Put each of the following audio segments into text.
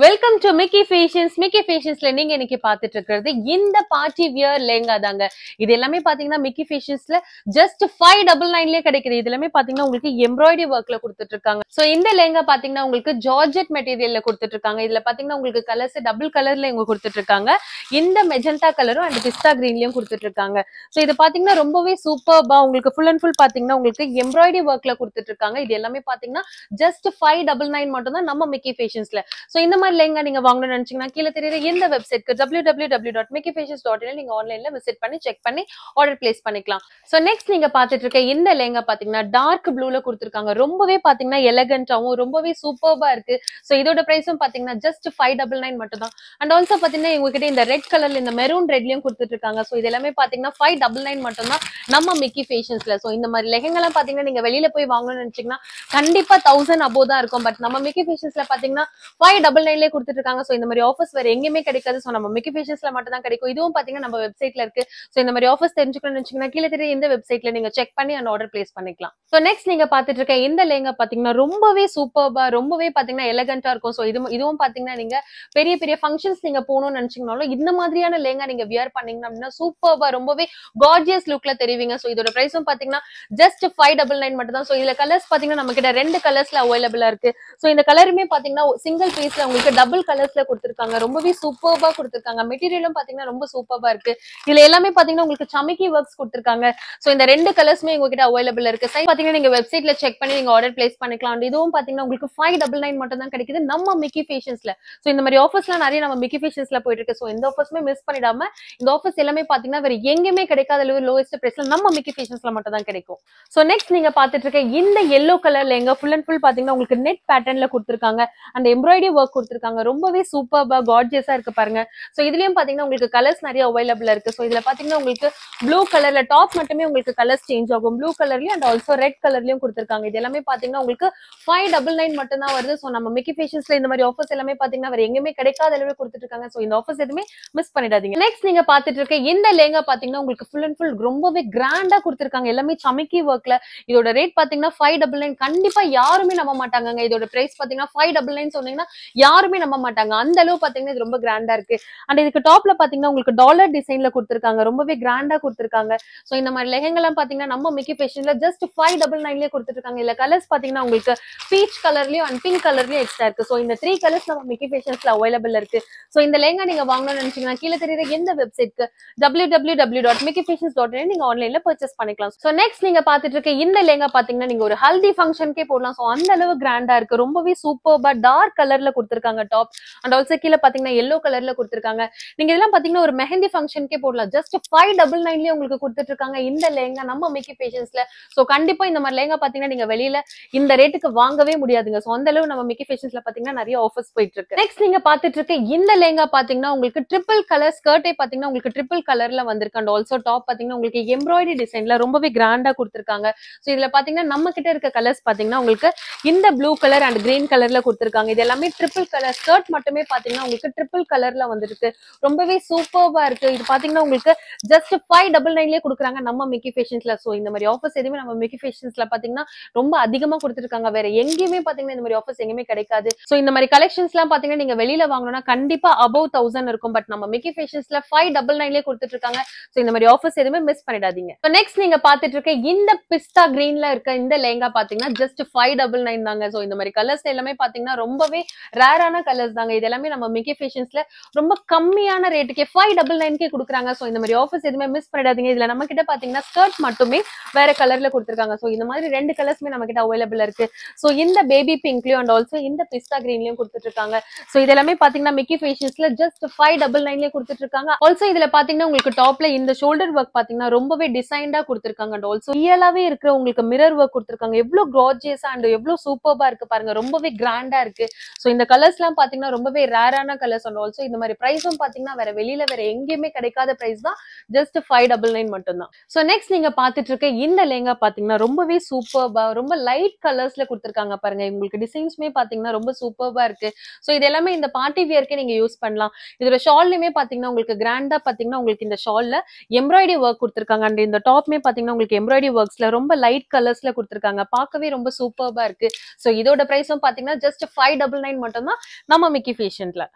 Welcome to Mickey fashions. Mickey ஃபேஷன்ஸ்ல நீங்க இன்னைக்கு பாத்துட்டு இருக்கிறது இந்த பார்ட்டி வியர் லெஹங்கா தாங்க. இது எல்லாமே பாத்தீங்கன்னா மிக்கி ஃபேஷன்ஸ்ல ஜஸ்ட் 599 கிடைக்குது. இது எல்லாமே பாத்தீங்கன்னா உங்களுக்கு எம்ப்ராய்டரி ஒர்க்ல கொடுத்துட்டு இருக்காங்க. சோ இந்த லெஹங்கா பாத்தீங்கன்னா உங்களுக்கு ஜார்ஜெட் மெட்டீரியல்ல கொடுத்துட்டு இருக்காங்க. இதுல பாத்தீங்கன்னா உங்களுக்கு கலர்ஸ் டபுள் கலர்ல இவங்க கொடுத்துட்டு இருக்காங்க. இந்த மெஜந்தா கலரும் அண்ட் பிஸ்தா கிரீன்லயும் கொடுத்துட்டு இருக்காங்க. சோ இது பாத்தீங்கன்னா ரொம்பவே சூப்பர்பா உங்களுக்கு ஃபுல் அண்ட் ஃபுல் பாத்தீங்கன்னா உங்களுக்கு எம்ப்ராய்டரி ஒர்க்ல கொடுத்துட்டு இருக்காங்க. இது எல்லாமே பாத்தீங்கன்னா ஜஸ்ட் 599 மட்டும் தான் நம்ம மிக்கி ஃபேஷன்ஸ்ல. சோ இந்த லெஹங்கா நீங்க வாங்கணும்னு நினைச்சீங்கன்னா கீழே தெரியுற இந்த வெப்சைட்க்கு www.mickeyfashions.in நீங்க ஆன்லைன்ல விசிட் பண்ணி செக் பண்ணி ஆர்டர் பிளேஸ் பண்ணிக்கலாம். சோ நெக்ஸ்ட் நீங்க பாத்துட்டு இருக்க இந்த லெஹங்கா பாத்தீங்கன்னா டார்க் ப்ளூல கொடுத்திருக்காங்க. ரொம்பவே பாத்தீங்கன்னா எலகண்டாவும் ரொம்பவே சூப்பர்பா இருக்கு. சோ இதோட பிரைஸும் பாத்தீங்கன்னா ஜஸ்ட் 599 மட்டும் தான். அண்ட் ஆல்சோ பாத்தீங்கன்னா உங்ககிட்ட இந்த ரெட் கலர்ல இந்த மெரூன் ரெட்லயும் கொடுத்துட்டு இருக்காங்க. சோ இது எல்லாமே பாத்தீங்கன்னா 599 மட்டும் தான் நம்ம மிக்கி ஃபேஷன்ஸ்ல. சோ இந்த மாதிரி லெஹங்கா எல்லாம் பாத்தீங்கன்னா நீங்க வெளியில போய் வாங்கணும்னு நினைச்சீங்கன்னா கண்டிப்பா 1000 above தான் இருக்கும். பட் நம்ம மிக்கி ஃபேஷன்ஸ்ல பாத்தீங்கன்னா 599 கொடுத்துட்டு இருக்காங்க. சோ இந்த மாதிரி ஆஃபர்ஸ் வேற எங்கேயுமே கிடைக்காது. சோ நம்ம மிக்கி ஃபேஷன்ஸ்ல மட்டும் தான் கிடைக்கும். இதுவும் பாத்தீங்கன்னா நம்ம வெப்சைட்ல இருக்கு. சோ இந்த மாதிரி ஆஃபர்ஸ் தெரிஞ்சுக்கணும்னு நினைச்சீங்கன்னா கீழே தெரிய இந்த வெப்சைட்ல நீங்க செக் பண்ணி அந்த ஆர்டர் பிளேஸ் பண்ணிக்கலாம். சோ நெக்ஸ்ட் நீங்க பாத்துட்டு இருக்க இந்த லெஹங்கா பாத்தீங்கன்னா ரொம்பவே சூப்பர்பா ரொம்பவே பாத்தீங்கன்னா எலகண்டா இருக்கும். சோ இதுவும் பாத்தீங்கன்னா நீங்க பெரிய பெரிய ஃபங்க்ஷன்ஸ் நீங்க போகணும்னு நினைச்சீங்கனாலும் இந்த மாதிரியான லெஹங்கா நீங்க வியர் பண்ணீங்கன்னா அப்படின்னா சூப்பர்பா ரொம்பவே கார்ஜியஸ் லுக்ல தெரிவிங்க. சோ இதோட பிரைஸும் பாத்தீங்கன்னா ஜஸ்ட் 599 மட்டும் தான். சோ இதுல கலர்ஸ் பாத்தீங்கன்னா நம்ம கிட்ட 2 கலர்ஸ்ல அவைலபிளா இருக்கு. சோ இந்த கலருமே பாத்தீங்கன்னா சிங்கிள் பீஸ்ல உங்களுக்கு டபுள் கலர்ஸ்ல கொடுத்திருக்காங்க. ரொம்பவே சூப்பர்பா கொடுத்திருக்காங்க. மெட்டீரியலும் பாத்தீங்கன்னா ரொம்ப சூப்பர்பா இருக்கு. இதுல எல்லாமே பாத்தீங்கன்னா உங்களுக்கு சமிக்கி ஒர்க்ஸ் கொடுத்திருக்காங்க. சோ இந்த 2 கலர்ஸ்மே உங்ககிட்ட அவைலபிள் இருக்கு. சைஸ் பாத்தீங்கன்னா நீங்க வெப்சைட்ல செக் பண்ணி நீங்க ஆர்டர் பிளேஸ் பண்ணிக்கலாம். இதுவும் பாத்தீங்கன்னா உங்களுக்கு 599 மட்டும் தான் கிடைக்குது நம்ம மிக்கி ஃபேஷன்ஸ்ல. சோ இந்த மாதிரி ஆஃபர்ஸ்லாம் நிறைய நம்ம மிக்கி ஃபேஷன்ஸ்ல போயிட்டு இருக்கு. சோ இந்த ஆஃபர்ஸ்மே மிஸ் பண்ணிடாம இந்த ஆஃபர்ஸ் எல்லாமே பாத்தீங்கன்னா வேற எங்கேயுமே கிடைக்காத அளவு லோவஸ்ட் பிரைஸ்ல நம்ம மிக்கி ஃபேஷன்ஸ்ல மட்டும் தான் கிடைக்கும். சோ நெக்ஸ்ட் நீங்க பாத்துட்டு இருக்க இந்த yellow colour lehenga full and full பாத்தீங்கன்னா உங்களுக்கு நெட் பேட்டர்ன்ல கொடுத்திருக்காங்க. அந்த எம்ப்ராய்டரி ஒர்க் கொடுத்திருக்காங்க. ரொம்பவே சூப்பர்பா கார்ஜியஸா இருக்கு பாருங்க. சோ இதுலயும் பாத்தீங்கன்னா உங்களுக்கு கலர்ஸ் நிறைய அவைலபிளா இருக்கு. சோ இதுல பாத்தீங்கன்னா உங்களுக்கு ப்ளூ கலர்ல டாப் மட்டுமே உங்களுக்கு கலர்ஸ் சேஞ்ச் ஆகும். ப்ளூ கலர்லயும் அண்ட் ஆல்சோ ரெட் கலர்லயும் கொடுத்திருக்காங்க. இது எல்லாமே பாத்தீங்கன்னா உங்களுக்கு 599 மட்டும் தான் வருது. சோ நம்ம மிக்கி ஃபேஷன்ஸ்ல இந்த மாதிரி ஆஃபர்ஸ் எல்லாமே பாத்தீங்கன்னா வேற எங்கேயுமே கிடைக்காத அளவு கொடுத்துட்டு இருக்காங்க. சோ இந்த ஆஃபர்ஸ் எதுவுமே மிஸ் பண்ணிடாதீங்க. நெக்ஸ்ட் நீங்க பாத்துட்டு இருக்க இந்த லெஹங்கா பாத்தீங்கன்னா உங்களுக்கு ஃபுல் அண்ட் ஃபுல் ரொம்பவே கிராண்டா கொடுத்திருக்காங்க. எல்லாமே சமிக்கி ஒர்க்ல. இதோட ரேட் பாத்தீங்கன்னா 599. கண்டிப்பா யாருமே நம்ப மாட்டாங்க. இதோட பிரைஸ் பாத்தீங்கன்னா 599 சொன்னீங்கன்னா யாருமே நம்ப மாட்டாங்க. அந்த அளவு பாத்தீங்கன்னா இது ரொம்ப கிராண்டா இருக்கு. அண்ட் இதுக்கு டாப்ல பாத்தீங்கன்னா உங்களுக்கு டாலர் டிசைன்ல கொடுத்திருக்காங்க. ரொம்பவே கிராண்டா கொடுத்திருக்காங்க. சோ இந்த மாதிரி லெஹங்கா எல்லாம் பாத்தீங்கன்னா நம்ம மிக்கி ஃபேஷன்ல ஜஸ்ட் 599 கொடுத்துட்டு இருக்காங்க. இல்ல கலர்ஸ் பாத்தீங்கன்னா உங்களுக்கு பீச் கலர்லயும் அண்ட் பிங்க் கலர்லயும் எக்ஸ்ட்ரா இருக்கு. சோ இந்த 3 கலர்ஸ் நம்ம மிக்கி ஃபேஷன்ஸ்ல அவைலபிள் இருக்கு. சோ இந்த லெஹங்கா நீங்க வாங்கணும்னு நினைச்சீங்கன்னா கீழே தெரியுற எந்த வெப்சைட்க்கு www.mickeyfashions.in நீங்க ஆன்லைன்ல பர்ச்சேஸ் பண்ணிக்கலாம். சோ நெக்ஸ்ட் நீங்க பாத்துட்டு இருக்க இந்த லெஹங்கா பாத்தீங்கன்னா நீங்க ஒரு ஹல்தி ஃபங்க்ஷனுக்கே போடலாம். சோ அந்த அளவு கிராண்டா இருக்கு. ரொம்பவே சூப்பர்பா டார்க் கலர்ல கொடுத்திருக்காங்க டாப். அண்ட் ஆல்சோ கீழே பாத்தீங்கன்னா yellow கலர்ல கொடுத்திருக்காங்க. நீங்க இதெல்லாம் பாத்தீங்கன்னா ஒரு மெஹந்தி ஃபங்க்ஷனுக்கே போடலாம். ஜஸ்ட் 599 உங்களுக்கு கொடுத்துட்டு இருக்காங்க இந்த லெஹங்கா நம்ம மிக்கி ஃபேஷன்ஸ்ல. சோ கண்டிப்பா இந்த மாதிரி லெஹங்கா பாத்தீங்கன்னா நீங்க வெளியில இந்த ரேட்டுக்கு வாங்கவே முடியாதுங்க. சோ அந்த அளவு நம்ம மிக்கி ஃபேஷன்ஸ்ல பாத்தீங்கன்னா நிறைய ஆஃபர்ஸ் போயிட்டு இருக்கு. நெக்ஸ்ட் நீங்க பாத்துட்டு இருக்க இந்த லெஹங்கா பாத்தீங்கன்னா உங்களுக்கு ட்ரிபிள் கலர் ஸ்கர்ட்டே பாத்தீங்கன்னா உங்களுக்கு ட்ரிபிள் கலர்ல வந்திருக்கு. அண்ட் ஆல்சோ டாப் பாத்தீங்கன்னா உங்களுக்கு எம்ப்ராய்டரி டிசைன்ல ரொம்பவே கிராண்டா கொடுத்திருக்காங்க. சோ இதுல பாத்தீங்கன்னா நம்ம கிட்ட இருக்க கலர்ஸ் பாத்தீங்கன்னா உங்களுக்கு இந்த ப்ளூ கலர் அண்ட் கிரீன் கலர்ல கொடுத்திருக்காங்க. இது எல்லாமே ட்ரிபிள் கலர் ஸ்கர்ட் மட்டுமே பாத்தீங்கன்னா உங்களுக்கு ட்ரிபிள் கலர்ல வந்திருக்கு. ரொம்பவே சூப்பர்பா இருக்கு. இது பாத்தீங்கன்னா உங்களுக்கு ஜஸ்ட் 599 கொடுக்குறாங்க நம்ம மிக்கி ஃபேஷன்ஸ்ல. சோ இந்த மாதிரி ஆஃபர்ஸ் எதுவுமே நம்ம மிக்கி ஃபேஷன்ஸ்ல பாத்தீங்கன்னா ரொம்ப அதிகமா கொடுத்துருக்காங்க. வேற எங்கேயுமே பாத்தீங்கன்னா இந்த மாதிரி ஆஃபர்ஸ் எங்கேயுமே கிடைக்காது. சோ இந்த மாதிரி கலெக்ஷன்ஸ் எல்லாம் பாத்தீங்கன்னா நீங்க வெளியில வாங்கணும்னா கண்டிப்பா above 1000 இருக்கும். பட் நம்ம மிக்கி ஃபேஷன்ஸ்ல 599 கொடுத்துட்டு இருக்காங்க. சோ இந்த மாதிரி ஆஃபர்ஸ் எதுவுமே மிஸ் பண்ணிடாதீங்க. சோ நெக்ஸ்ட் நீங்க பாத்துட்டு இருக்க இந்த பிஸ்தா கிரீன்ல இருக்க இந்த லெஹங்கா பாத்தீங்கன்னா ஜஸ்ட் 599 தாங்க. சோ இந்த மாதிரி கலர்ஸ் எல்லாமே பாத்தீங்கன்னா ரொம்பவே ரேரான கலர்ஸ் தாங்க. இது எல்லாமே நம்ம மிக்கி ஃபேஷன்ஸ்ல ரொம்ப கம்மியான ரேட்டுக்கே 599 கொடுக்குறாங்க. சோ இந்த மாதிரி ஆஃபர்ஸ் எதுவுமே மிஸ் பண்ணிடாதீங்க. இதுல நம்ம கிட்ட பாத்தீங்கன்னா ஸ்கர்ட் மட்டுமே வேற கலர்ல கொடுத்திருக்காங்க. சோ இந்த மாதிரி 2 கலர்ஸ்மே நம்ம கிட்ட அவைலபிள் இருக்கு. சோ இந்த பேபி பிங்க்லயும் அண்ட் ஆல்சோ இந்த பிஸ்தா கிரீன்லயும் கொடுத்துட்டு இருக்காங்க. சோ இது எல்லாமே பாத்தீங்கன்னா மிக்கி ஃபேஷன்ஸ்ல ஜஸ்ட் 599 கொடுத்துட்டு இருக்காங்க. ஆல்சோ இதுல பாத்தீங்கன்னா உங்களுக்கு டாப்ல இந்த ஷோல்டர் ஒர்க் பாத்தீங்கன்னா ரொம்பவே டிசைன்டா கொடுத்திருக்காங்க. அண்ட் ஆல்சோ ரியலாவே இருக்கிற உங்களுக்கு மிரர் ஒர்க் கொடுத்திருக்காங்க. எவ்வளவு கார்ஜியஸா அண்ட் எவ்வளவு சூப்பர்பா இருக்கு பாருங்க. ரொம்பவே கிராண்டா இருக்கு. சோ இந்த கலர்ஸ் எல்லாம் பாத்தீங்கன்னா ரொம்பவே ரேரான கலர்ஸ். அண்ட் ஆல்சோ இந்த மாதிரி பிரைஸும் பாத்தீங்கன்னா வேற வெளியில வேற எங்கேயுமே கிடைக்காத பிரைஸ் தான். ஜஸ்ட் 599 மட்டும் தான். சோ நெக்ஸ்ட் நீங்க பாத்துட்டு இருக்க இந்த லெஹங்கா பாத்தீங்கன்னா ரொம்பவே சூப்பர்பா ரொம்ப லைட் கலர்ஸ்ல கொடுத்திருக்காங்க பாருங்க. உங்களுக்கு டிசைன்ஸ்மே பாத்தீங்கன்னா ரொம்ப சூப்பர்பா இருக்கு. சோ இது எல்லாமே இந்த பார்ட்டி வியர்க்கே நீங்க யூஸ் பண்ணலாம். இதோட ஷால்லுமே பாத்தீங்கன்னா உங்களுக்கு கிராண்டா பாத்தீங்கன்னா உங்களுக்கு இந்த ஷால்ல எம்ப்ராய்டரி ஒர்க் கொடுத்திருக்காங்க. அண்ட் இந்த டாப்மே பாத்தீங்கன்னா உங்களுக்கு எம்ப்ராய்டரி ஒர்க்ஸ்ல ரொம்ப லைட் கலர்ஸ்ல கொடுத்திருக்காங்க. பார்க்கவே ரொம்ப சூப்பர்பா இருக்கு. சோ இதோட பிரைஸும் பாத்தீங்கன்னா ஜஸ்ட் 599 மட்டும் தான் நம்ம மிக்கி ஃபேஷன்ல.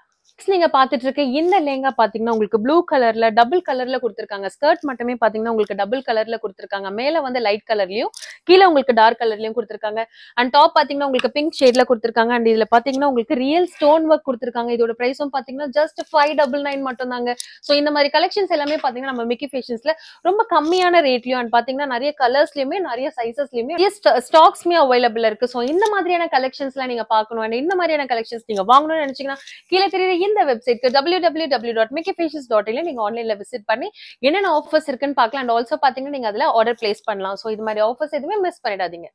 நீங்க பாத்துட்டு இருக்க இந்த லெஹங்கா பாத்தீங்கன்னா உங்களுக்கு ப்ளூ கலர்ல டபுள் கலர்ல கொடுத்திருக்காங்க. ஸ்கர்ட் மட்டுமே பாத்தீங்கன்னா உங்களுக்கு டபுள் கலர்ல கொடுத்திருக்காங்க. மேல வந்து லைட் கலர்லயும் கீழே உங்களுக்கு டார்க் கலர்லயும் கொடுத்திருக்காங்க. அண்ட் டாப் பாத்தீங்கன்னா உங்களுக்கு பிங்க் ஷேட்ல கொடுத்திருக்காங்க. அண்ட் இதுல பாத்தீங்கன்னா உங்களுக்கு ரியல் ஸ்டோன் ஒர்க் கொடுத்திருக்காங்க. இதோட பிரைஸும் பாத்தீங்கன்னா ஜஸ்ட் 599 மட்டும் தாங்க. சோ இந்த மாதிரி கலெக்ஷன்ஸ் எல்லாமே பாத்தீங்கன்னா நம்ம மிக்கி ஃபேஷன்ஸ்ல ரொம்ப கம்மியான ரேட்லயும் அண்ட் பாத்தீங்கன்னா நிறைய கலர்ஸ்லயுமே நிறைய சைசஸ்லயுமே ஸ்டாக்ஸ்மே அவைலபிள் இருக்கு. சோ இந்த மாதிரியான கலெக்ஷன்ஸ் எல்லாம் நீங்க பாக்கணும். அண்ட் இந்த மாதிரியான கலெக்ஷன்ஸ் நீங்க வாங்கணும்னு நினைச்சீங்கன்னா கீழே தெரியுற இந்த வெப்சைட்க்கு www.mickeyfashions.in நீங்க ஆன்லைன்ல விசிட் பண்ணி என்னென்ன ஆஃபர்ஸ் இருக்குன்னு பார்க்கலாம். அண்ட் ஆல்சோ பாத்தீங்கன்னா நீங்க அதுல ஆர்டர் பிளேஸ் பண்ணலாம். சோ இது மாதிரி ஆஃபர்ஸ் எதுவுமே மிஸ் பண்ணிடாதீங்க.